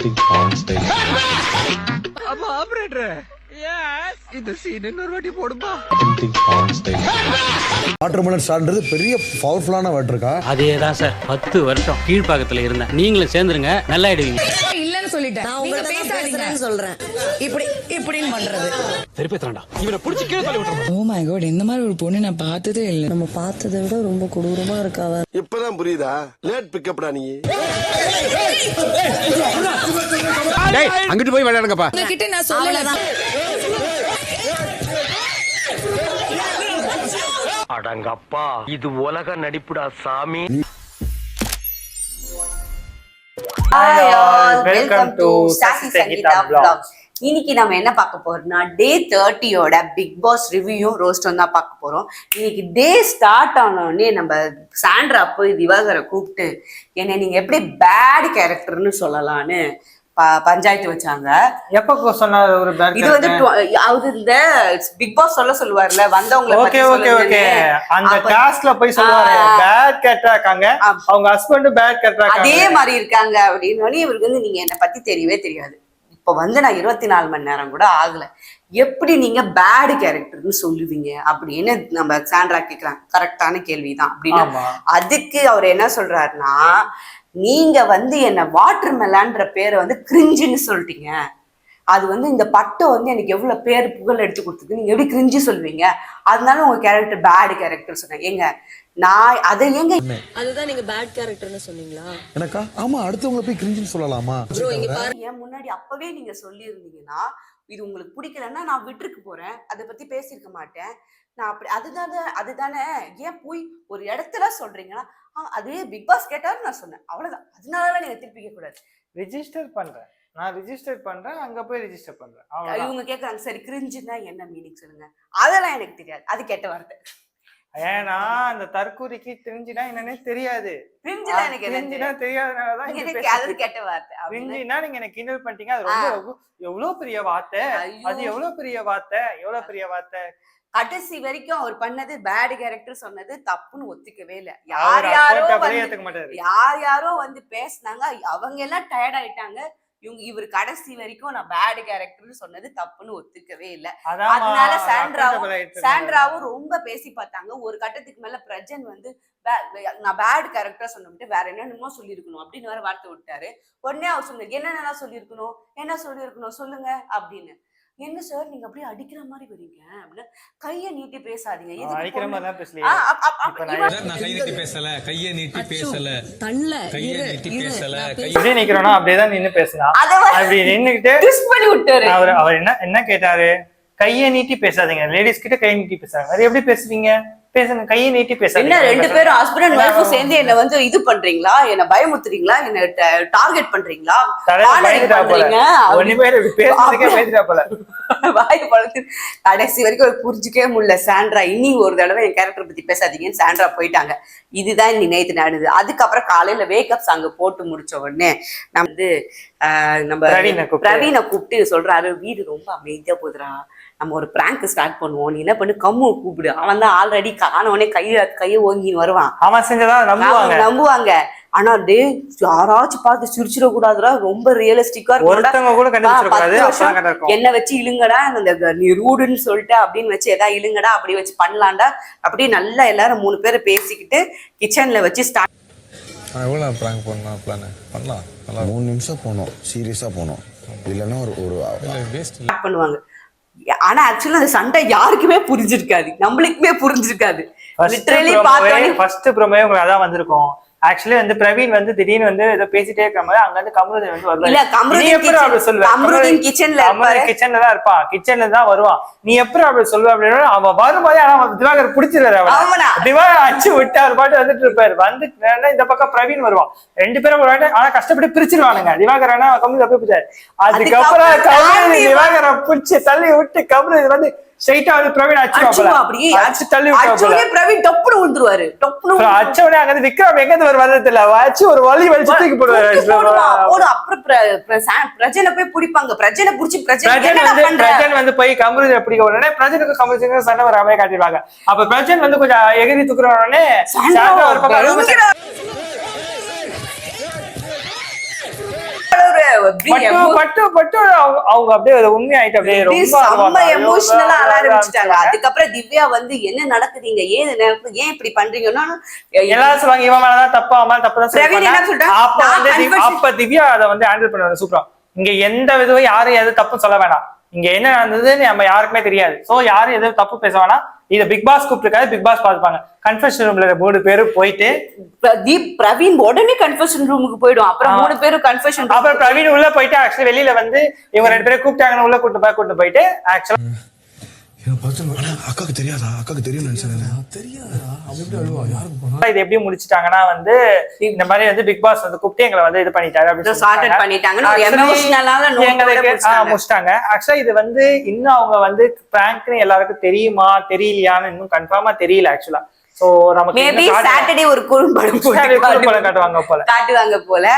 attempting porn style. அப்ப operator இந்த scene இன்னொரு வாட்டி போடுமா. Attempting porn style. வாட்டர்மெலன் சால்ன்றது பெரிய பவர்ஃபுல்லான வாட்டர் இருக்கா? அதேதான் சார் 10 வருஷம் கீழ்பாக்கத்துல இருந்தேன். நீங்களும் சேர்ந்துருங்க நல்லா ஆயிடுவீங்க. இல்லன்னு சொல்லிட்டேன். நான் உங்களை பேசாதீங்கன்னு சொல்றேன். இப்படின்னு பண்றது. திருப்பேத்றான்டா. இவனை புடிச்சு கீழ தள்ளி விட்டுறோம். ஓ மை காட், இந்த மாதிரி ஒரு பொண்ணு நான் பார்த்ததே இல்ல. நம்ம பார்த்ததை விட ரொம்ப கொடூரமா இருக்காவ. இப்பதான் புரியுதா? லேட் பிக்கப்டா நீ. டேய் அங்கிட்டு போய் விளையாடுங்கப்பா. உங்ககிட்ட நான் சொல்லலதான். அடங்கப்பா, இது உலக நடிப்புடா சாமி. Welcome to sassy Sangeetha vlogs. இன்னைக்கு நம்ம என்ன பார்க்க போறோம்னா டே 30யோட பிக் பாஸ் ரிவ்யூ ரோஸ்டும் தான் பார்க்க போறோம். இன்னைக்கு டே ஸ்டார்ட் ஆனோடனே நம்ம சாண்ட்ரா போய் திவாகரை கூப்பிட்டு என்ன நீங்க எப்படி பேட் கேரக்டர்னு சொல்லலாம்னு பஞ்சாயத்து வச்சாங்க. எப்ப சொன்னாரு ஒரு பேட் இது வந்து அது இந்த பிக் பாஸ் சொல்லுவார்ல வந்தவங்க. ஓகே ஓகே ஓகே, அந்த டாஸ்க்ல போய் சொல்லுவாரு பேட் கேரக்டரா இருக்காங்க, அவங்க ஹஸ்பண்ட் பேட் கேரக்டரா அதே மாதிரி இருக்காங்க அப்படின்னு இவருக்கு வந்து நீங்க என்ன பத்தி தெரியவே தெரியாது. இப்ப வந்து நான் 24 மணி நேரம் கூட ஆகல, எப்படி நீங்க பேட் கேரக்டர்னு சொல்லுவீங்க அப்படின்னு நம்ம சாண்ட்ரா கேக்குறாங்க. கரெக்டான கேள்விதான் அப்படின்னு. அதுக்கு அவர் என்ன சொல்றாருன்னா, நீங்க வந்து என்ன வாட்டர் மெலான்ற பேரை வந்து கிரிஞ்சுன்னு சொல்லிட்டீங்க. அது வந்து இந்த பட்டம் வந்து எனக்கு எவ்வளவு பேர் புகழ் எடுத்து கொடுத்துருக்கு, நீங்க எப்படி கிரிஞ்சு சொல்லுவீங்க, அதனால உங்க கேரக்டர் பேட் கேரக்டர் சொன்னேன். ஏங்க நான் அதை ஏங்க அதுதான் நீங்க பேட் கேரக்டர்னு சொன்னீங்களா? எனக்கா? ஆமா, அடுத்தவங்களை போய் கிரிஞ்சுன்னு சொல்லலாமா? ஏன் முன்னாடி அப்பவே நீங்க சொல்லி இருந்தீங்கன்னா இது உங்களுக்கு பிடிக்கலன்னா நான் விட்டுருக்கு போறேன், அதை பத்தி பேசியிருக்க மாட்டேன். நான் அப்படி அதுதானே ஏன் போய் ஒரு இடத்துல சொல்றீங்கன்னா அதே பிக் பாஸ் கேட்டாலும் நான் சொன்னேன், அவ்வளவுதான். அதனால நீங்க திருப்பி கேட்க கூடாது. ரிஜிஸ்டர் பண்றேன், நான் ரிஜிஸ்டர் பண்றேன், அங்க போய் ரிஜிஸ்டர் பண்றேன். இவங்க கேட்கறாங்க சரி கிரிஞ்சுன்னா என்ன மீனிங் சொல்லுங்க. அதெல்லாம் எனக்கு தெரியாது, அது கெட்ட வார்த்தை. ஏன்னா அந்த தற்கூரிக்கு தெரிஞ்சுனா என்னன்னே தெரியாது. கிரிஞ்சுனா எனக்கு தெரியாதனாலதான் அது கெட்ட வார்த்தை. கிரிஞ்சுனா நீங்க எனக்கு கிண்டல் பண்ணிட்டீங்க, அது ரொம்ப எவ்வளவு பெரிய வார்த்தை, அது எவ்வளவு பெரிய வார்த்தை, எவ்வளவு பெரிய வார்த்தை. கடைசி வரைக்கும் அவர் பண்ணது பேட் கேரக்டர் சொன்னது தப்புன்னு ஒத்துக்கவே இல்லை. யாரோ வந்து பேசினாங்க, அவங்க எல்லாம் டயர்ட் ஆயிட்டாங்க. இவர் கடைசி வரைக்கும் நான் பேட் கேரக்டர்னு சொன்னது தப்புன்னு ஒத்துக்கவே இல்லை. அதனால சாண்ட்ராவும் ரொம்ப பேசி பார்த்தாங்க. ஒரு கட்டத்துக்கு மேல பிரஜன் வந்து நான் பேட் கேரக்டர் சொன்னிட்டு வேற என்னென்னமோ சொல்லியிருக்கணும் அப்படின்னு வேற வார்த்தை விட்டாரு. உடனே அவர் சொன்னாரு என்னென்னலாம் சொல்லியிருக்கணும், என்ன சொல்லியிருக்கணும் சொல்லுங்க அப்படின்னு. என்ன சார் நீங்க அப்படியே அடிக்கிற மாதிரி வரீங்க அப்படின்னா கையை நீட்டி பேசாதீங்க. அடிக்கிற மாதிரிலாம் பேசல, கையை நீட்டி பேசல, அப்படியே நிக்கிறோம்னா அப்படியேதான் நின்னு பேசலாம். அப்படி நின்னுகிட்டு அவர் என்ன கேட்டாரு, கையை நீட்டி பேசாதீங்க, லேடிஸ் கிட்ட கை நீட்டி பேசாங்க, அது எப்படி பேசுவீங்க, பேசுங்க, கையை நீட்டி பேசுங்க. என்ன 2 பேரும் ஹஸ்பண்ட் அண்ட் ஒய்ஃபும் சேர்ந்து என்ன வந்து இது பண்றீங்களா, என்ன பயமுத்துறீங்களா, என்ன டார்கெட் பண்றீங்களா, கடைசி வரைக்கும் புரிஞ்சுக்கவே முடியல சாண்ட்ரா. இனி ஒரு தடவை என் கேரக்டர் பத்தி பேசாதீங்கன்னு சாண்ட்ரா போயிட்டாங்க. இதுதான் நேத்து நடந்தது. அதுக்கப்புறம் காலையில வேக்கப் சாங் போட்டு முடிச்ச உடனே நம்ம வந்து பிரவீனை கூப்பிட்டு சொல்றாரு, வீடு ரொம்ப அமைதியா போகுதுரா, நம்ம ஒரு பிராங்க் ஸ்டார்ட் பண்ணுவோம், நீ என்ன பண்ணு கம்மு கூப்பிடு. அவன் தான் ஆல்ரெடி காணவனே கையை ஓங்கின்னு வருவான், அவன் செஞ்சதான் நம்புவாங்க. ஆனா டே யாராச்சும் பார்த்து சிரிச்சிட கூடாதுடா, ரொம்ப ரியலிஸ்டிக்கா என்ன வச்சு இழுங்கடா, அந்த நீ ரூடுன்னு சொல்லிட்டு அப்படின்னு வச்சு எதாவது இழுங்கடா, அப்படி வச்சு பண்ணலாம்டா, அப்படியே நல்லா எல்லாரும் 3 பேரை பேசிக்கிட்டு கிச்சன்ல வச்சு ஸ்டார்ட். எவ்வளவு பிராங்க் பண்ணலாம் 3 நிமிஷம் போனோம், சீரியஸா போனோம், இல்லைன்னா ஒரு பண்ணுவாங்க. ஆனா ஆக்சுவலா அந்த சண்டை யாருக்குமே புரிஞ்சிருக்காது, நம்மளுக்குமே புரிஞ்சிருக்காது. லிட்டரலி பார்த்தோன்னே ஃபர்ஸ்ட் ப்ரோமோவே உங்களுக்கு அதான் வந்திருக்கும். ஆக்சுவலி வந்து பிரவீன் வந்து திடீர்னு வந்து ஏதோ பேசிட்டே இருக்க மாதிரி அங்க வந்து கமருதீன் வந்து வருவான். கிச்சன்ல தான் இருப்பான், கிச்சன்ல தான் வருவான். நீ எப்படி அப்படி சொல்லுவ அப்படின்னா அவன் வரும்போதே ஆனா திவாகர் பிடிச்சிருவாரு, திவாகர் அச்சு விட்டு அவர் பாட்டு வந்துட்டு இருப்பாரு. வந்து இந்த பக்கம் பிரவீன் வருவான், 2 பேரும் ஒரு ஆனா கஷ்டப்பட்டு பிரிச்சிருவானுங்க. திவாகர் ஆனா கமருதீன் போய் பிடிச்சாரு. அதுக்கப்புறம் கமருதீன் திவாகரை பிடிச்சி தள்ளி விட்டு கமருதீன் வந்து ஸ்ட்ரைட்டா வந்து பிரவீன் அச்சு தள்ளி விட்டு பிரவீன் டப்புனு விழுந்துருவாரு. அச்சவனே அங்க விக்ரம் எங்க வரதில்ல, வச்சு ஒரு வலி வலிச்சு தூக்கி போடுவாரு. அப்புறம் பிரஜனை போய் பிடிப்பாங்க, பிரஜனை புடிச்சு பிரஜன் வந்து போய் கமருதீனை பிடிக்க உடனே பிரஜனுக்கு கமருதீனுக்கு சண்டை வர மாதிரி காட்டிடுவாங்க. அப்ப பிரஜன் வந்து கொஞ்சம் எகிரி தூக்குற உடனே பட்டு அவங்க அப்படியே உண்மையாயிட்டு அப்படியே ரொம்ப எமோஷனலா அழ ஆரம்பிச்சிட்டாங்க. அதுக்கப்புறம் திவ்யா வந்து என்ன நடக்குதுங்க, ஏன் இப்படி பண்றீங்கன்னா எல்லாரும் சொல்லுவாங்க இவன் மேலதான் தப்பு, அவன் மேல தப்பு தான். அப்ப திவ்யா அதை வந்து ஹேண்டில் பண்ணுவாங்க சூப்பரா. இங்க எந்த விதவும் யாரும் எது தப்பு சொல்ல வேணாம், இங்க என்ன நடந்ததுன்னு நம்ம யாருக்குமே தெரியாது. சோ யாரும் எதுவும் தப்பு பேச வேணாம். இத பிக் பாஸ் கூப்பிட்டுருக்காது, பிக் பாஸ் பாத்துப்பாங்க. கன்ஃபெஷன் ரூம்ல 3 பேரும் போயிட்டு பிரவீன் உடனே கன்ஃபெஷன் ரூமுக்கு போயிடும். அப்புறம் 3 பேரும் கன்ஃபெஷன், அப்புறம் பிரவீன் உள்ள போயிட்டு ஆக்சுவலி வெளியில வந்து இவங்க 2 பேரும் கூப்பிட்டாங்கன்னு உள்ள கூட்டு போயிட்டு ஆக்சுவலா அக்காக்கு தெரியாதா? அக்காக்கு தெரியும் இது எப்படி முடிச்சிட்டாங்கன்னா வந்து இந்த மாதிரி வந்து பிக் பாஸ் வந்து கூப்பிட்டு எங்களை வந்து இது பண்ணிட்டாரு முடிச்சிட்டாங்க. ஆக்சுவலா இது வந்து இன்னும் அவங்க வந்து பிராங்க்னு எல்லாருக்கும் தெரியுமா தெரியலையான்னு இன்னும் கன்ஃபார்மா தெரியல ஆக்சுவலா. சோ நமக்கு சாட்டர்டே ஒரு குறும்படம் காட்டுவாங்க போல.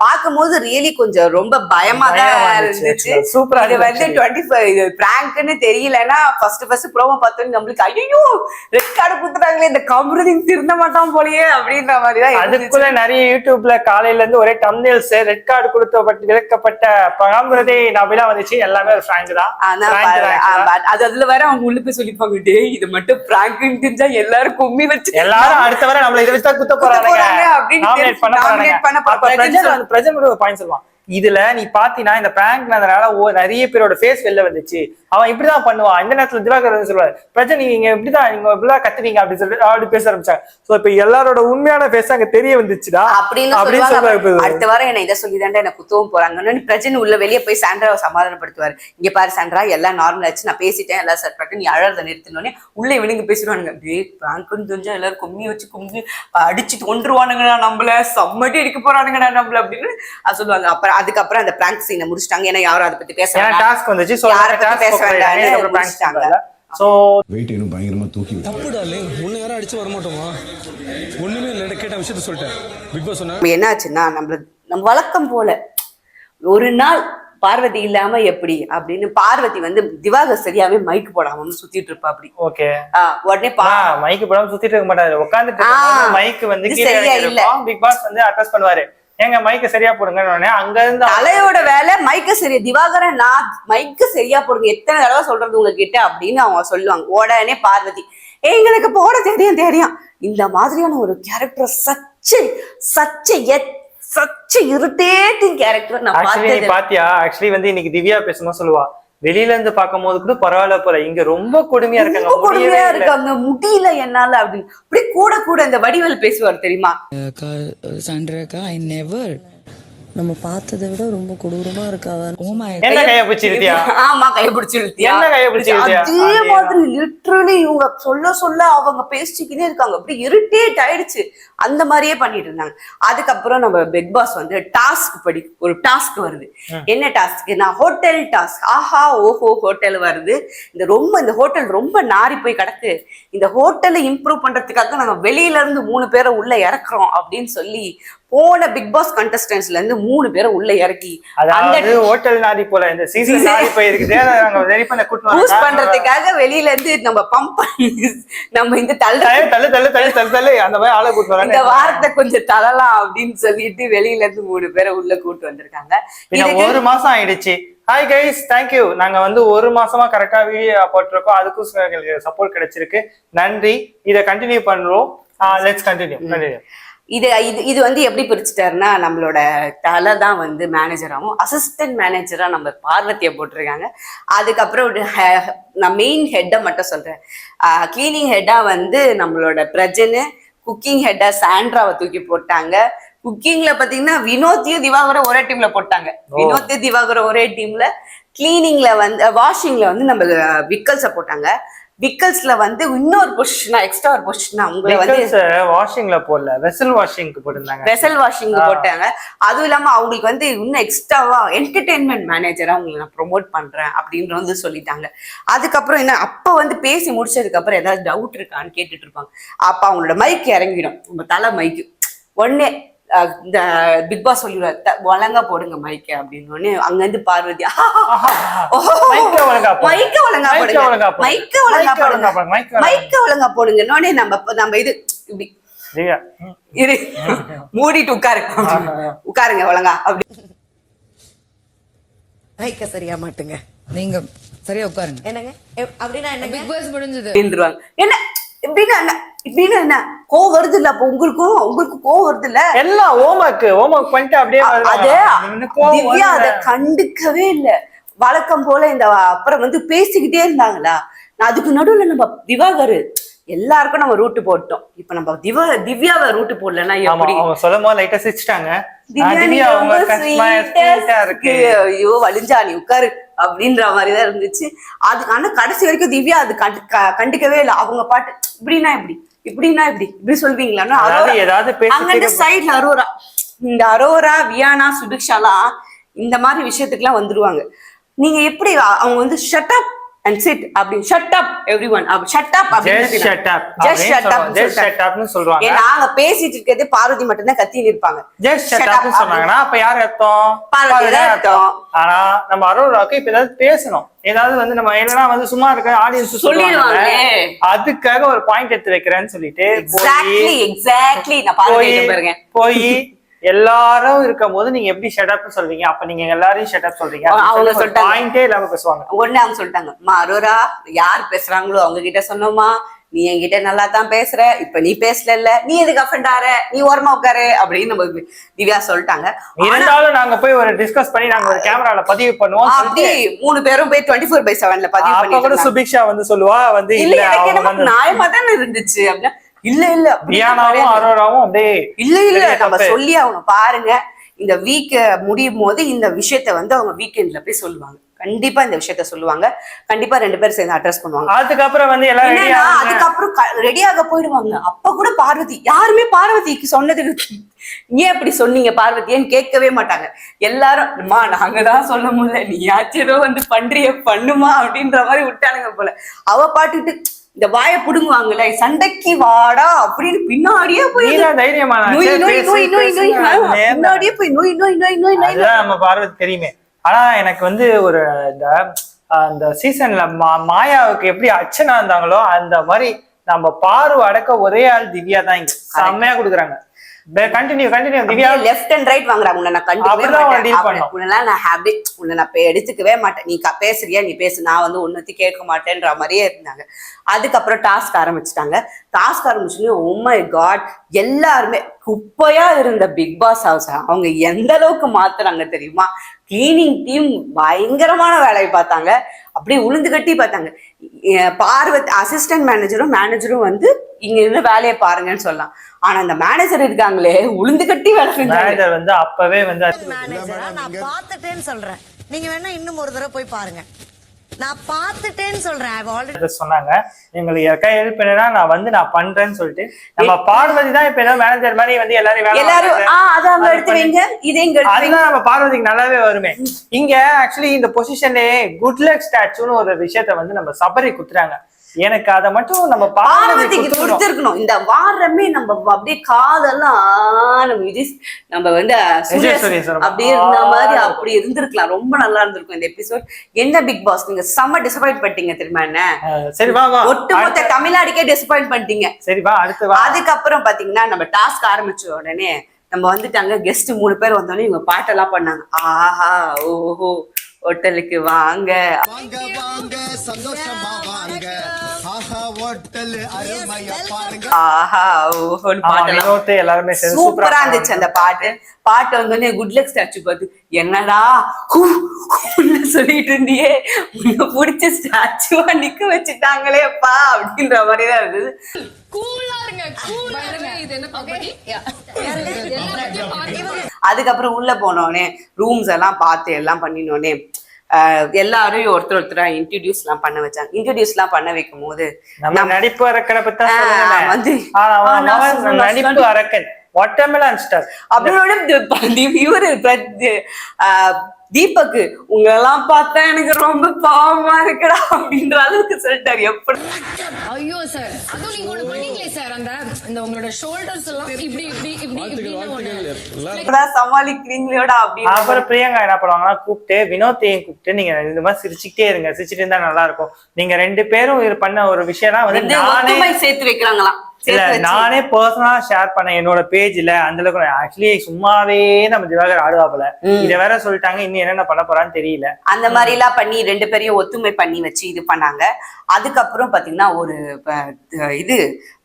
பாக்கும்போது ரியலி கொஞ்சம் ரொம்ப பயமா தான் இருந்துச்சு. சூப்பரா இது வந்து 25 பிராங்க்னு தெரியலன்னா ஃபர்ஸ்ட் ப்ரோமோ பார்த்தோம் நம்மளுக்கு ஐயோ ரெட் கார்டு குடுத்துட்டாங்களே, இந்த கம்ருதிங் திருந்த மாட்டான் போலயே அப்படின்ற மாதிரி தான். அதுக்குள்ள நிறைய யூடியூப்ல காலையில இருந்து ஒரே தம்ப்நெயில்ஸ் ரெட் கார்டு கொடுத்து விளக்கப்பட்ட கம்ருதி நபிலாம் வந்துச்சு. எல்லாமே ஒரு பிராங்க் தான். அதுல வேற அவங்க உள்ள போய் சொல்லிப்பாங்க, டே இது மட்டும் பிராங்க்னு தெரிஞ்சா எல்லாரும் கும்மி வச்சு எல்லாரும் அடுத்த வரை நம்மள இதை வச்சு குத்த போறாங்க அப்படின்னு பாயிண்ட் சொல்லுவான். இதுல நீ பாத்தீங்கன்னா இந்த பிராங்க் நிறைய பேரோட ஃபேஸ் வெளில வந்துச்சு. அவன் இப்படிதான் பண்ணுவான். இந்த நேரத்துல திவாகர் சொல்லுவாரு, பிரச்சனை நீங்க இப்படிதான் கத்துவீங்க அப்படின்னு சொல்லிட்டு அப்படி பேச ஆரம்பிச்சாங்க. சோ இப்ப எல்லாரோட உண்மையான ஃபேஸ் அங்க தெரிய வந்துச்சுடா அப்படின்னு அடுத்த வாரம் என்ன இதை சொல்லிதாண்டா என்ன குத்தவும் போறாங்கன்னு பிரச்சனை உள்ள வெளியே போய் சாண்ட்ராவை சமாதானப்படுத்துவாரு. இங்க பாரு சாண்ட்ரா எல்லாம் நார்மல் ஆச்சு, நான் பேசிட்டேன் எல்லாம் செட் பண்ணிட்டு நீ அழறத நிறுத்தினோடனே உள்ள இவனுங்க பேசிடுவானுங்க, அப்படியே பிராங்க்னு தெரிஞ்சா எல்லாரும் கும்மி வச்சு கும்பி அடிச்சு கொண்டுருவானுங்கடா, நம்மள செம்மட்டி அடிக்க போறானுங்கடா நம்மள அப்படின்னு சொல்லுவாங்க. அப்புறம் அதுக்கப்புறம் அந்த பிராங்க் சீனை முடிச்சிட்டாங்க. ஏன்னா யாரும் அதை பத்தி பேச டாஸ்க் வந்துச்சு. சோ வெயிட் இன்னும் பயங்கரமா தூக்கி தப்புடாலே உன்னை யாரும் அடிச்சு வர மாட்டோமா? ஒண்ணுமே இல்ல, கேட்ட விஷயத்த சொல்லிட்டேன். பிக் பாஸ் சொன்னா என்ன ஆச்சுன்னா நம்ம வழக்கம் போல ஒரு நாள் பார்வதி இல்லாம எப்படி அப்படின்னு பார்வதி வந்து திவாகர் சரியாவே மைக்கு போடாம சுத்திட்டு இருப்பா. அப்படி ஓகே உடனே மைக்கு போடாம சுத்திட்டு இருக்க மாட்டாரு, உட்காந்துட்டு மைக்கு வந்து சரியா இல்ல. பிக் பாஸ் வந்து அட்ரஸ் பண்ணுவாரு, எங்க மைக்க சரியா போடுங்க. அங்க இருந்து தலையோட வேலை மைக்க சரியா, திவாகரன் நான் மைக்க சரியா போடுங்க எத்தனை தடவை சொல்றது உங்ககிட்ட அப்படின்னு அவங்க சொல்லுவாங்க. உடனே பார்வதி எங்களுக்கு போட தெரியும். இந்த மாதிரியான ஒரு கேரக்டர் சச்ச இரிட்டேட்டிங் கேரக்டர் நான் பார்த்தேன். பாத்தியா ஆக்சுவலி வந்து இன்னைக்கு திவ்யா பேசும்போது சொல்லுவா, வெளியில இருந்து பார்க்கும் போது கூட பரவாயில்ல போல, இங்க ரொம்ப கொடுமையா இருக்காங்க முடியல என்னால அப்படின்னு. அப்படி கூட இந்த வடிவேல் பேசுவார் தெரியுமா, சாண்ட்ராக்கா ஐ நெவர் நம்ம பார்த்ததை விட ரொம்ப கொடூரமா இருக்காவ. என்ன கைய பிடிச்சிருத்தியா? ஆமா கைய பிடிச்சிருத்தியா? என்ன கைய பிடிச்சிருத்தியா? அதே மாதிரி லிட்டரலி இவங்க சொல்ல அவங்க பேசிக்கிட்டே இருக்காங்க. அப்படி இரிட்டேட் ஆயிடுச்சு. அந்த மாதிரியே பண்ணிட்டு இருந்தாங்க. அதுக்கப்புறம் நம்ம பிக் பாஸ் வந்து ஒரு டாஸ்க் வருது. என்ன டாஸ்க்? நான் ஹோட்டல் டாஸ்க். ஆஹா ஓஹோ ஹோட்டல் வருது. இந்த ஹோட்டல் ரொம்ப நாரி போய் கிடக்கு, இந்த ஹோட்டலை இம்ப்ரூவ் பண்றதுக்காக நாங்க வெளியில இருந்து 3 பேரை உள்ள இறக்குறோம் அப்படின்னு சொல்லி போன பிக் பாஸ் கண்டஸ்டன்ஸ்ல இருந்து 3 பேரை உள்ள இறக்கி அந்த ஹோட்டல் நாரி போல இந்த சீசன் நாரி போய் இருக்குது. நாங்க ரெடி பண்ண கூட்டம் பண்றதுக்காக வெளியில இருந்து நம்ம பம்ப் நம்ம இந்த தள்ளு அந்த மாதிரி ஆளை கூட்டு வராங்க. இந்த வாரத்தை கொஞ்சம் தள்ளலாம் அப்படின்னு சொல்லிட்டு வெளியில இருந்து 3 பேரை உள்ள கூட்டு வந்திருக்காங்க. 1 மாசம் ஆயிடுச்சு. Hi guys, thank you. நாங்க வந்து 1 மாசமா கரெக்டா வீடியோ போட்டிருக்கோம். அதுக்கும் எங்களுக்கு சப்போர்ட் கிடைச்சிருக்கு, நன்றி. இதை கண்டினியூ பண்றோம். Let's continue. இது வந்து எப்படி பிரிச்சுட்டாருன்னா, நம்மளோட தலை தான் வந்து மேனேஜராகவும் அசிஸ்டன்ட் மேனேஜரா நம்ம பார்வதியை போட்டிருக்காங்க. அதுக்கப்புறம் நான் மெயின் ஹெட்டை மட்டும் சொல்றேன். கிளீனிங் ஹெட்டா வந்து நம்மளோட பிரஜனு, குக்கிங் ஹெட்டா சாண்ட்ராவை தூக்கி போட்டாங்க. குக்கிங்ல பாத்தீங்கன்னா வினோத்தையும் திவாகரும் ஒரே டீம்ல போட்டாங்க. வினோத்தையும் திவாகரும் ஒரே டீம்ல. கிளீனிங்ல வந்து வாஷிங்ல வந்து நம்ம விக்கல்ஸ போட்டாங்க. விக்கல்ஸ்ல வந்து இன்னொரு பொசிஷனா எக்ஸ்ட்ரா ஒரு பொசிஷனா உங்களை வந்து வாஷிங்ல போடல, வெசல் வாஷிங்க்கு போட்டாங்க. வெசல் வாஷிங் போட்டாங்க. அதுவும் இல்லாம அவங்களுக்கு வந்து இன்னும் எக்ஸ்ட்ராவா என்டர்டெயின்மெண்ட் மேனேஜரா உங்களை நான் ப்ரொமோட் பண்றேன் அப்படின்னு வந்து சொல்லிட்டாங்க. அதுக்கப்புறம் என்ன, அப்ப வந்து பேசி முடிச்சதுக்கு அப்புறம் ஏதாவது டவுட் இருக்கான்னு கேட்டுட்டு இருப்பாங்க. அப்ப அவங்களோட மைக் இறங்கிடும், நம்ம தலை மைக்கு. உடனே இந்த பிக் பாஸ் சொல்லிடுவாரு, ஒழுங்கா போடுங்க மைக்க அப்படின்னு. அங்க இருந்து பார்வதி மைக்க ஒழுங்கா போடுங்க. நம்ம இது இப்படி மூடிட்டு உட்காருங்க ஒழுங்கா அப்படி. வைக்க சரியா மாட்டுங்க. நீங்க சரியா உட்காருங்க. என்னங்க அப்படின்னா என்ன பிக் பாஸ் முடிஞ்சது. இருந்துருவாங்க. என்ன இப்படின்னா என்ன கோவம் வருது இல்ல? அப்ப உங்களுக்கு கோவம் வருது இல்ல? எல்லாம் ஹோம்வொர்க் பண்ணிட்டு அப்படியே திவ்யா அத கண்டுக்கவே இல்ல. வழக்கம் போல இந்த அப்புறம் வந்து பேசிக்கிட்டே இருந்தாங்களா. நான் அதுக்கு நடுவுல நம்ம திவாகர் எல்லாருக்கும் நம்ம ரூட்டு போட்டோம். இப்ப நம்ம திவ்யாவை ரூட்டு போடலன்னா எப்படி? சொல்லும் போது லைட்டா சிரிச்சிட்டாங்க. ஐயோ வலிஞ்சா நீ உட்காரு அப்படின்ற மாதிரிதான் இருந்துச்சு. அது ஆனா கடைசி வரைக்கும் திவ்யா அது கண்டுக்கவே இல்லை. அவங்க பாட்டு இப்படின்னா இப்படி சொல்வீங்களா? அங்க சைட்ல அரோரா, இந்த அரோரா, வியானா, சுபிக்ஷாலாம் இந்த மாதிரி விஷயத்துக்கு எல்லாம் வந்துருவாங்க. நீங்க எப்படி அவங்க வந்து ஷட் அப் and sit அப்படி shut up everyone shut up னு சொல்றாங்க. நாங்க பேசிட்டு இருக்கிறது பார்வதி மட்டும் தான் கத்தின்னு இருப்பாங்க. just shut up னு சொன்னாங்கன்னா அப்ப யார் அர்த்தம்? பார்வதி தான் அர்த்தம். ஆனா நம்ம அரோராக்கு இப்ப ஏதாவது பேசணும், ஏதாவது வந்து நம்ம என்னன்னா வந்து சும்மா இருக்க ஆடியன்ஸ் சொல்லிடுவாங்க, அதுக்காக ஒரு பாயிண்ட் எடுத்து வைக்கிறேன்னு சொல்லிட்டு எக்ஸாக்ட்லி நான் பாருங்க போய் எல்லாரும் இருக்கும் போது நீங்க எப்படி ஷட் அப் சொல்றீங்க? அப்ப நீங்க எல்லாரையும் ஷட் அப் சொல்றீங்க. அவங்க சொல்லிட்டாங்க பாயிண்டே இல்லாம பேசுவாங்க. உடனே அவங்க சொல்லிட்டாங்க, அரோரா யார் பேசுறாங்களோ அவங்க கிட்ட சொன்னோமா, நீ என்கிட்ட நல்லா தான் பேசுற, இப்ப நீ பேசல, நீ எதுக்கு அஃபெண்ட் ஆற, நீ ஓரமா உட்காரு அப்படின்னு நம்ம திவ்யா சொல்லிட்டாங்க. இருந்தாலும் நாங்க போய் ஒரு டிஸ்கஸ் பண்ணி நாங்க ஒரு கேமரால பதிவு பண்ணுவோம். அப்படி 3 பேரும் போய் 24/7 பதிவு பண்ணி. அப்ப கூட சுபிக்ஷா வந்து சொல்லுவா வந்து இல்ல எனக்கு நியாயமா தானே இருந்துச்சு அப்படின்னா, இல்ல வியானாவும் அரோராவும் அப்படியே இல்ல நம்ம சொல்லி அவங்க பாருங்க. இந்த வீக் முடியும் போது இந்த விஷயத்த வந்து அவங்க வீக்கெண்ட்ல போய் சொல்லுவாங்க. கண்டிப்பா இந்த விஷயத்த சொல்லுவாங்க. கண்டிப்பா 2 பேரும் சேர்ந்து அட்ரஸ் பண்ணுவாங்க. அதுக்கப்புறம் வந்து அதுக்கப்புறம் ரெடியாக போயிடுவாங்க. அப்ப கூட பார்வதி யாருமே பார்வதிக்கு சொன்னதுக்கு ஏன் அப்படி சொன்னீங்க பார்வதின்னு கேட்கவே மாட்டாங்க. எல்லாரும் நாங்க தான் சொல்ல முடியல, நீயாச்சும் ஏதோ வந்து பண்ணுமா அப்படின்ற மாதிரி விட்டானுங்க போல. அவ பாட்டுட்டு இந்த வாயை புடுங்குவாங்கல்ல, சண்டைக்கு வாடா அப்படின்னு பின்னாடியே போய் நம்ம பார்வதி தெரியுமே. ஆனா எனக்கு வந்து ஒரு இந்த சீசன்ல மாயாவுக்கு எப்படி அர்ச்சனா இருந்தாங்களோ அந்த மாதிரி நம்ம பார்வை அடக்க ஒரே ஆள் திவ்யா தான் இங்க செம்மையா கொடுக்குறாங்க. Continue Divya left and right வாங்குறாங்க. உன்னை நான் எடுத்துக்கவே மாட்டேன். நீ பேசுறியா நீ பேசு, நான் வந்து ஒன்னத்தி கேட்க மாட்டேன்ற மாதிரியே இருந்தாங்க. அதுக்கப்புறம் டாஸ்க் ஆரம்பிச்சுட்டாங்க. டாஸ்க் ஆரம்பிச்சுன்னு ஓ மை காட், எல்லாருமே குப்பையா இருந்த பிக் பாஸ் ஹவுஸ் அவங்க எந்த அளவுக்கு மாத்துறாங்க தெரியுமா? கிளீனிங் டீம் பயங்கரமான வேலையை பார்த்தாங்க. அப்படியே உளுந்து கட்டி பார்த்தாங்க. பார்வதி அசிஸ்டன்ட் மேனேஜரும் வந்து இங்க இருந்து வேலையை பாருங்கன்னு சொல்லலாம். ஆனா அந்த மேனேஜர் இருக்காங்களே உளுந்து கட்டி வேலை செஞ்சாங்க. வந்து அப்பவே வந்து நான் பார்த்துட்டேன்னு சொல்றேன், நீங்க வேணா இன்னும் ஒரு தடவை போய் பாருங்க. நான் பார்த்துட்டேன்னு சொல்றேன். சொன்னாங்க எங்களுக்கு ஹெல்ப் பண்ணா நான் பண்றேன்னு சொல்லிட்டு நம்ம பார்வதி தான் இப்ப ஏதோ மேனேஜர் மாதிரி வந்து எல்லாரும் எடுத்து வைங்க, அதுதான் நம்ம பார்வதிக்கு நல்லாவே வருமே. இங்க ஆக்சுவலி இந்த பொசிஷன்ல குட் லக் ஸ்டாச்சுன்னு ஒரு விஷயத்த வந்து நம்ம சபரி குத்துறாங்க. எனக்கு அதை மட்டும் நம்ம பார்வதிக்கு கொடுத்திருக்கணும். இந்த வாரமே நம்ம அப்படியே காதெல்லாம் நம்ம வந்து அப்படி இருந்த மாதிரி அப்படி இருந்திருக்கலாம். ரொம்ப நல்லா இருந்திருக்கும் இந்த எபிசோட். என்ன பிக் பாஸ் நீங்க செம்ம டிசப்பாயிண்ட் பண்ணிட்டீங்க தெரியுமா? என்ன சரி ஒட்டுமொத்த தமிழ்நாடுக்கே டிசப்பாயிண்ட் பண்ணிட்டீங்க. சரிவா அடுத்து அதுக்கப்புறம் பாத்தீங்கன்னா நம்ம டாஸ்க் ஆரம்பிச்ச உடனே நம்ம வந்துட்டாங்க. கெஸ்ட் 3 பேர் வந்தோடனே இவங்க பாட்டெல்லாம் பண்ணாங்க. ஆஹா ஓஹோ ஹோட்டலுக்கு வாங்க சூப்பரா இருந்துச்சு அந்த பாட்டு வந்தோடனே குட் லக் ஸ்டாச்சு பார்த்து என்னடா சொல்லிட்டு இருந்தியே, உன்னை பிடிச்ச ஸ்டாச்சுவா நிக்க வச்சுட்டாங்களேப்பா அப்படின்ற மாதிரிதான் இருந்தது. அதுக்கப்புறம் உள்ள போனோடனே ரூம்ஸ் எல்லாம் பார்த்து எல்லாம் பண்ணினோடனே எல்லாரும் ஒருத்தரா இன்ட்ரோடியூஸ் எல்லாம் பண்ண வச்சாங்க. இன்ட்ரோடியூஸ் எல்லாம் பண்ண வைக்கும் போது நடிப்பு அரக்கனை பத்தி நடிப்பு அரக்கன் தீபக் உங்களெல்லாம் பார்த்தா எனக்கு ரொம்ப பாவமா இருக்குடா அப்படின்ற அளவுக்கு சொல்லிட்டாரு. எப்படி ஐயோ சார், அதுவும் நீங்க ஒண்ணு பண்ணீங்களே சார், அந்த உங்களோட ஷோல்டர்ஸ் எல்லாம் இப்படி சமாளிக்கிறீங்களோட அப்படின்னு. அப்புறம் பிரியங்கா என்ன பண்ணுவாங்கன்னா கூப்பிட்டு வினோத்தையும் கூப்பிட்டு நீங்க இந்த மாதிரி சிரிச்சுக்கிட்டே இருங்க, சிரிச்சுட்டு இருந்தா நல்லா இருக்கும். நீங்க 2 பேரும் பண்ண ஒரு விஷயம் வந்து சேர்த்து வைக்கிறாங்களாம். இல்ல நானே பர்சனலா ஷேர் பண்ண என்னோட பேஜ்ல அந்த அளவுக்கு ஆக்சுவலி சும்மாவே நம்ம திவாகர் ஆடுவாப்புல இத வேற சொல்லிட்டாங்க, இன்னும் என்னென்ன பண்ண போறான்னு தெரியல. அந்த மாதிரி எல்லாம் பண்ணி 2 பேரையும் ஒத்துமை பண்ணி வச்சு இது பண்ணாங்க. அதுக்கப்புறம் பாத்தீங்கன்னா ஒரு இது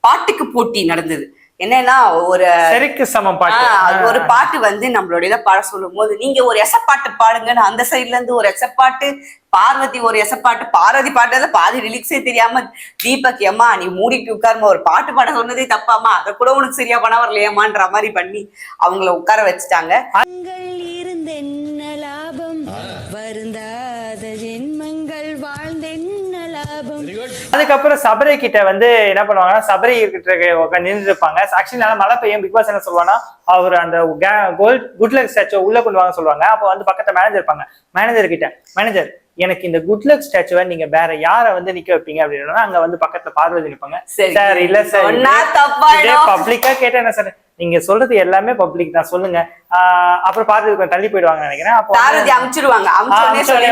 பாட்டுக்கு போட்டி நடந்தது. என்னன்னா ஒரு சரிக்கு சமம் பாட்டு, ஒரு பாட்டு வந்து நம்மளோட இதை பாட சொல்லும் போது நீங்க ஒரு எசப்பாட்டு பாடுங்கன்னு அந்த சைட்ல இருந்து ஒரு எசப்பாட்டு, பார்வதி ஒரு எசப்பாட்டு, பார்வதி பாட்டு பாதி ரிலிக்ஸே தெரியாம தீபக் ஏமா நீ மூடிட்டு உட்காருமா ஒரு பாட்டு பாட சொன்னதே தப்பாமா, அதை கூட உனக்கு சரியா பண்ண வரலையேமான்ற மாதிரி பண்ணி அவங்கள உட்கார வச்சுட்டாங்க. இருந்தென்ன லாபம் வருந்தாத ஜென்மங்கள் வாழ்ந்தென்ன லாபம். அதுக்கப்புறம் சபரி கிட்ட வந்து என்ன பண்ணுவாங்கன்னா சபரி கிட்ட நின்று இருப்பாங்க. ஆக்சுவலி நல்லா மழை பெய்யும். பிக் பாஸ் என்ன சொல்லுவாங்கன்னா அவர் அந்த குட் லக் ஸ்டாச்சுவை உள்ள கொண்டு வாங்க சொல்லுவாங்க. அப்போ வந்து பக்கத்துல மேனேஜர் இருப்பாங்க. மேனேஜர் கிட்ட மேனேஜர் எனக்கு இந்த குட் லக் ஸ்டாச்சுவை நீங்க வேற யார வந்து நிக்க வைப்பீங்க அப்படின்னா அங்க வந்து பக்கத்துல பார்வதி நிற்பாங்க. சார் இல்ல சார் பப்ளிக்கா கேட்டேன் என்ன சார் நீங்க சொல்றது எல்லாமே பப்ளிக் தான் சொல்லுங்க. அப்புறம் பார்வதி தள்ளி போயிடுவாங்க நினைக்கிறேன். அப்போ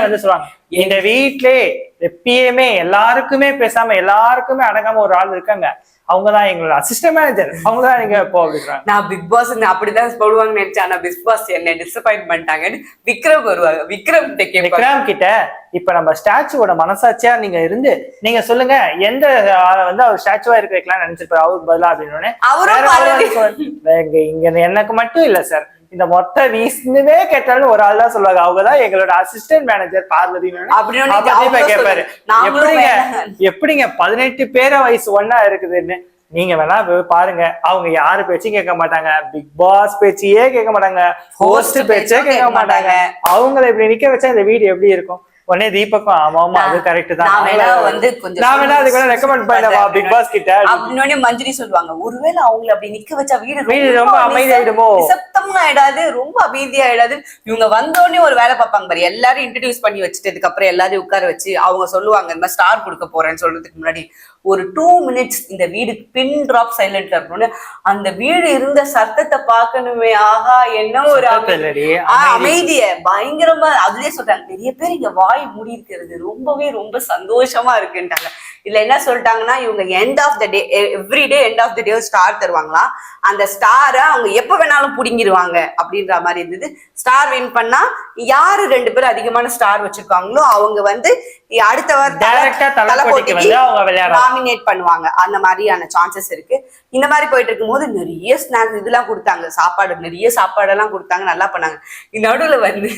வந்து சொல்லுவாங்க இந்த வீட்லயே எப்பயுமே எல்லாருக்குமே பேசாம எல்லாருக்குமே அடங்காம ஒரு ஆள் இருக்காங்க, அவங்கதான் எங்களோட அசிஸ்டன்ட் மேனேஜர், அவங்கதான் நீங்க இப்போ அப்படின்றாங்க. நான் பிக் பாஸ் அப்படிதான் போடுவாங்கன்னு நினைச்சேன். ஆனா பிக் பாஸ் என்ன டிசப்பாயிண்ட் பண்ணிட்டாங்கன்னு விக்ரம் வருவாங்க. விக்ரம் கிட்ட இப்ப நம்ம ஸ்டாச்சுவோட மனசாட்சியா நீங்க இருந்து நீங்க சொல்லுங்க எந்த ஆளை வந்து அவர் ஸ்டாச்சுவா இருக்க வைக்கலாம்னு நினைச்சிருப்பாரு அவருக்கு பதிலா அப்படின்னு. இங்க எனக்கு மட்டும் இல்ல சார், இந்த மொத்த வீசுனதே கேட்டாலும் ஒரு ஆள் தான் சொல்லுவாங்க, அவங்கதான் எங்களோட அசிஸ்டன்ட் மேனேஜர் பார்வதி கேட்பாரு. எப்படிங்க 18 பேரை வயசு ஒன்னா இருக்குதுன்னு நீங்க வேணா பாருங்க. அவங்க யாரு பேச்சும் கேட்க மாட்டாங்க, பிக் பாஸ் பேச்சையே கேட்க மாட்டாங்க, ஹோஸ்ட் பேச்சே கேட்க மாட்டாங்க. அவங்களை இப்படி நிக்க வச்சா இந்த வீடு எப்படி இருக்கும்? உடனே தீபக்கும் ஆமா அது கரெக்ட் தான், நான் வேணா அதுக்கு ரெக்கமெண்ட் பண்ணவா பிக் பாஸ் கிட்ட அப்படின்னு மஞ்சரி சொல்லுவாங்க. ஒருவேளை அவங்களை அப்படி நிக்க வச்சா வீடு ரொம்ப அமைதியாயிடுமோ, நிசப்தமா ஆயிடாது, ரொம்ப அமைதியாயிடாது. இவங்க வந்தோடனே ஒரு வேலை பார்ப்பாங்க பாரு, எல்லாரும் இன்ட்ரடியூஸ் பண்ணி வச்சுட்டதுக்கு அப்புறம் எல்லாரையும் உட்கார வச்சு அவங்க சொல்லுவாங்க இந்த மாதிரி ஸ்டார் கொடுக்க போறேன்னு சொல்றதுக்கு முன்னாடி ஒரு 2 minutes இந்த வீடு பின் டிராப் சைலண்ட்ல இருக்கணும்னு அந்த வீடு இருந்த சத்தத்தை பார்க்கணுமே. ஆஹா என்ன ஒரு அமைதிய பயங்கரமா அதுலயே சொல்றாங்க. நிறைய பேர் இங்க வாய் மூடி இருக்கிறது ரொம்பவே ரொம்ப சந்தோஷமா இருக்குன்ட்டாங்க. இதுல என்ன சொல்லிட்டாங்கன்னா இவங்க end of the day everyday end of the day star தருவாங்களாம். அந்த ஸ்டாரை அவங்க எப்ப வேணாலும் புடுங்கிடுவாங்க அப்படின்ற மாதிரி இருந்தது. ஸ்டார் வின் பண்ணா யாரு 2 பேரும் அதிகமான ஸ்டார் வச்சிருக்காங்களோ அவங்க வந்து அடுத்த வாரம் நாமினேட் பண்ணுவாங்க. அந்த மாதிரியான சான்சஸ் இருக்கு. இந்த மாதிரி போயிட்டு இருக்கும் போது நிறைய ஸ்நாக்ஸ் இதெல்லாம் கொடுத்தாங்க, சாப்பாடு நிறைய சாப்பாடெல்லாம் கொடுத்தாங்க, நல்லா பண்ணாங்க. நடுவுல வந்து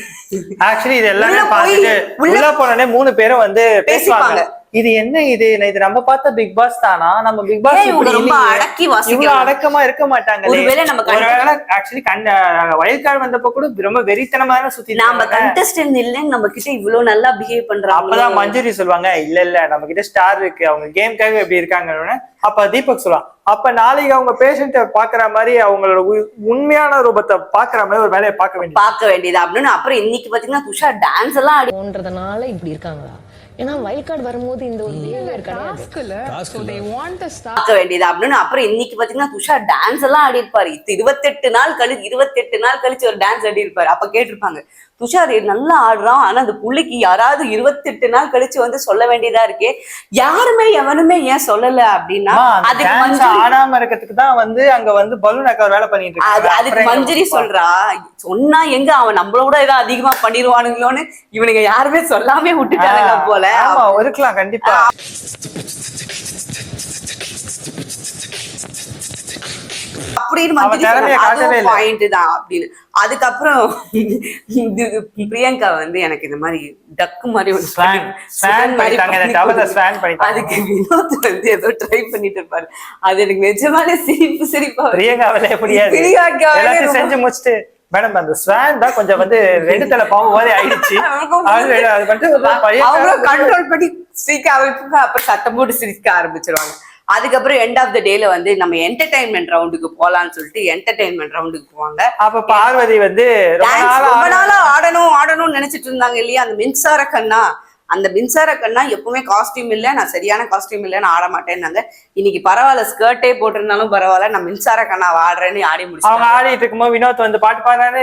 ஆக்சுவலி இது எல்லாமே பார்த்துட்டு உள்ள போனோடனே 3 பேரும் வந்து பேசுவாங்க. இது என்ன இது நம்ம பார்த்த பிக் பாஸ் தானா? நம்ம பிக் பாஸ் இவ்வளவு அடக்கமா இருக்க மாட்டாங்க. ஆக்சுவலி வைல்ட் கார்டு வந்தப்ப கூட ரொம்ப வெறித்தனமான சுத்தி நம்ம கண்டஸ்டன்ட் இல்லன்னு நம்ம கிட்ட இவ்வளவு நல்லா பிஹேவ் பண்றாங்க. அப்பதான் மஞ்சரி சொல்லுவாங்க இல்ல நம்ம கிட்ட ஸ்டார் இருக்கு, அவங்க கேம்காக எப்படி இருக்காங்க. அப்ப தீபக் சொல்லுவாங்க அப்ப நாளைக்கு அவங்க பேஷண்ட பாக்குற மாதிரி அவங்களோட உண்மையான ரூபத்தை பாக்குற மாதிரி ஒரு வேலையை பார்க்க வேண்டியது அப்படின்னு. அப்புறம் இன்னைக்கு பாத்தீங்கன்னா துஷா டான்ஸ் எல்லாம் ஆடின்றதுனால இப்படி இருக்காங்களா? ஏன்னா வைல்ட் கார்டு வரும்போது இந்த ஒரு பிஹேவியர் கிடையாது. பார்க்க வேண்டியது அப்படின்னு. அப்புறம் இன்னைக்கு பாத்தீங்கன்னா துஷா டான்ஸ் எல்லாம் ஆடி இருப்பாரு. 28 நாள் கழிச்சு ஒரு டான்ஸ் ஆடி இருப்பாரு. அப்ப கேட்டிருப்பாங்க துஷார் நல்லா ஆடுறான், ஆனா அந்த புள்ளிக்கு யாராவது 28 நாள் கழிச்சு வந்து சொல்ல வேண்டியதா இருக்கே, யாருமே எவனுமே ஏன் சொல்லல அப்படின்னா அதுக்கு ஆடாம இருக்கிறதுக்கு தான் வந்து அங்க வந்து பலூன் அக்கா வேலை பண்ணிட்டு இருக்காங்க. அதுக்கு மஞ்சரி சொல்றா சொன்னா எங்க அவன் நம்மளோட ஏதாவது அதிகமா பண்ணிடுவானுங்களோன்னு இவனுங்க யாருமே சொல்லாமே விட்டுட்டாங்க போல. இருக்கலாம் கண்டிப்பா. அப்படின்னு பாயிண்ட் தான் அப்படின்னு. அதுக்கப்புறம் பிரியங்கா வந்து எனக்கு இந்த மாதிரி டக்கு மாதிரி ஒரு அதுக்கு வினோத் வந்து ஏதோ ட்ரை பண்ணிட்டு இருப்பாரு. அது எனக்கு நிஜமான சிரிப்பா பிரியங்கா செஞ்சு முடிச்சுட்டு மேடம் அந்த ஸ்வான் தான் கொஞ்சம் வந்து 2 தலை பாவம் மாதிரி ஆயிடுச்சு, கண்ட்ரோல் பண்ணி சிரிக்க ஆரம்பிப்பாங்க. அப்புறம் சத்தம் போட்டு சிரிக்க ஆரம்பிச்சிருவாங்க. அதுக்கப்புறம் எண்ட் ஆஃப் த டேல வந்து நம்ம என்டர்டைன்மெண்ட் ரவுண்டுக்கு போலான்னு சொல்லிட்டு என்டர்டைன்மெண்ட் ரவுண்டுக்கு போவாங்க. அப்ப பார்வதி வந்து ரொம்ப நாளா ஆடணும்னு நினைச்சிட்டு இருந்தாங்க இல்லையா அந்த மின்சார கண்ணா. அந்த மின்சார கண்ணா எப்பவுமே காஸ்டியூம் இல்ல, நான் சரியான காஸ்டியூம் இல்ல, நான் ஆட மாட்டேன்னாங்க. இன்னைக்கு பரவாயில்ல ஸ்கர்ட்டே போட்டிருந்தாலும் பரவாயில்ல, நான் மின்சார கண்ணா ஆடுறேன்னு ஆடி முடிச்சு. அவங்க ஆடிட்டு இருக்கும்போது வினோத் வந்து பாட்டு பாடுறாரு.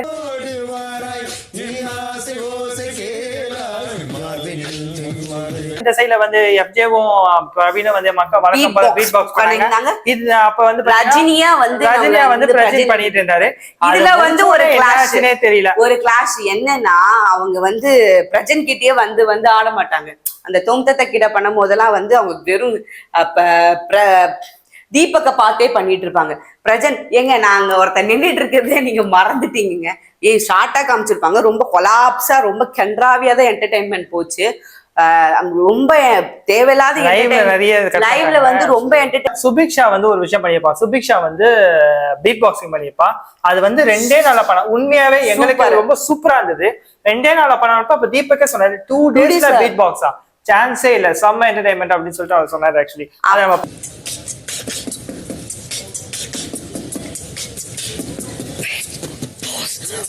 இந்த சைடுல வந்து எஃப்ஜேவும் பிரவீனும் வந்து மக்கள் வழக்கம் போல பீட் பாக்ஸ் பண்ணாங்க. இது அப்ப வந்து ரஜினியா வந்து பிரஜன் பண்ணிட்டு இருந்தாரு. இதுல வந்து ஒரு கிளாஸ் தெரியல. ஒரு கிளாஸ் என்னன்னா அவங்க வந்து பிரஜன் கிட்டயே வந்து ஆட மாட்டாங்க. அந்த தொம்தத்தை கிட்ட பண்ணும் போதெல்லாம் வந்து அவங்க வெறும் தீபக்க பார்த்தே பண்ணிட்டு இருப்பாங்க. பிரஜன் எங்க நாங்க ஒருத்தர் நின்றுட்டு இருக்கிறதே நீங்க மறந்துட்டீங்க. ஷார்ட்டா காமிச்சிருப்பாங்க. ரொம்ப கொலாப்ஸா ரொம்ப கன்றாவியா தான் என்டர்டைன்மெண்ட் போச்சு. ரொம்ப தேவையில்லாத லைவ்ல வந்து ரொம்ப என்டர்டைன். சுபிக்ஷா வந்து ஒரு விஷயம் பண்ணிருப்பா. சுபிக்ஷா வந்து பீட் பாக்ஸிங் பண்ணிருப்பா. அது வந்து 2 நாள்ல பண்ண உண்மையாவே எங்களுக்கு ரொம்ப சூப்பரா இருந்தது. 2 நாள்ல பண்ணப்ப அப்ப தீபக்கே சொன்னாரு 2 daysல பீட் பாக்ஸா சான்ஸே இல்ல, செம்ம என்டர்டைன்மெண்ட் அப்படின்னு சொல்லிட்டு அவர் சொன்னாரு. ஆக்சுவலி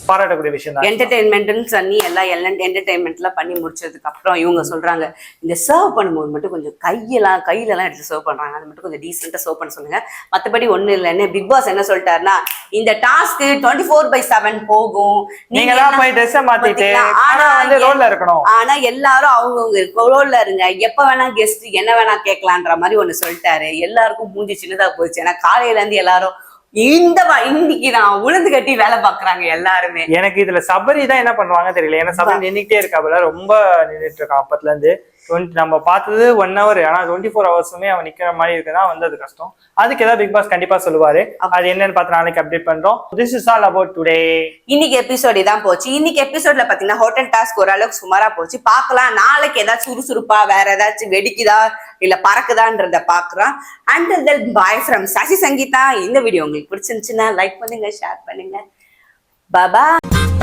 பாராட்டக்கூடிய விஷயம் தான். என்டர்டைன்மெண்ட்னு சொல்லி எல்லாம் என்டர்டைன்மெண்ட்லாம் பண்ணி முடிச்சதுக்கு அப்புறம் இவங்க சொல்றாங்க இந்த சர்வ் பண்ணும்போது மட்டும் கொஞ்சம் கையிலலாம் எடுத்து சர்வ் பண்றாங்க, அது மட்டும் கொஞ்சம் டீசெண்டா சர்வ் பண்ண சொல்லுங்க, மத்தபடி ஒண்ணு இல்லைன்னு. பிக் பாஸ் என்ன சொல்லிட்டாருன்னா இந்த டாஸ்க் 24/7 போகும், நீங்க தான் போய் ட்ரெஸ் மாத்திட்டு ஆனா வந்து ரோல்ல இருக்கணும். ஆனா எல்லாரும் அவங்கவுங்க ரோல்ல இருங்க, எப்ப வேணா கெஸ்ட் என்ன வேணா கேட்கலான்ற மாதிரி ஒண்ணு சொல்லிட்டாரு. எல்லாருக்கும் மூஞ்சி சின்னதா போச்சு. ஏன்னா காலையில இருந்து எல்லாரும் இன்னைக்கு நான் உளுந்து கட்டி வேலை பாக்குறாங்க எல்லாருமே. எனக்கு இதுல சபரி தான் என்ன பண்ணுவாங்க தெரியல. ஏன்னா சபரி நின்னுட்டே இருக்காப்புல, ரொம்ப நின்றுட்டு இருக்கான் அப்பத்துல இருந்து. நம்ம பார்த்தது 1 hour, ஆனா 24 hours-உமே அவன் நிக்கிற மாதிரி இருக்குன்னா வந்து அது கஷ்டம். அதுக்கு ஏதாவது பிக் பாஸ் கண்டிப்பா சொல்லுவாரு. அது என்னன்னு பார்த்து நாளைக்கு அப்டேட் பண்றோம். This is all about today. இன்னைக்கு எபிசோட் இதான் போச்சு. இன்னைக்கு எபிசோட்ல பாத்தீங்கன்னா ஹோட்டல் டாஸ்க் ஓரளவுக்கு சுமாரா போச்சு. பாக்கலாம் நாளைக்கு ஏதாச்சும் சுறுசுறுப்பா வேற ஏதாச்சும் வெடிக்குதா இல்ல பறக்குதான்றத பாக்குறோம். Until then, bye from Sasi Sangeetha. இந்த வீடியோ உங்களுக்கு பிடிச்சிருந்துச்சுன்னா லைக் பண்ணுங்க, ஷேர் பண்ணுங்க. பாய்.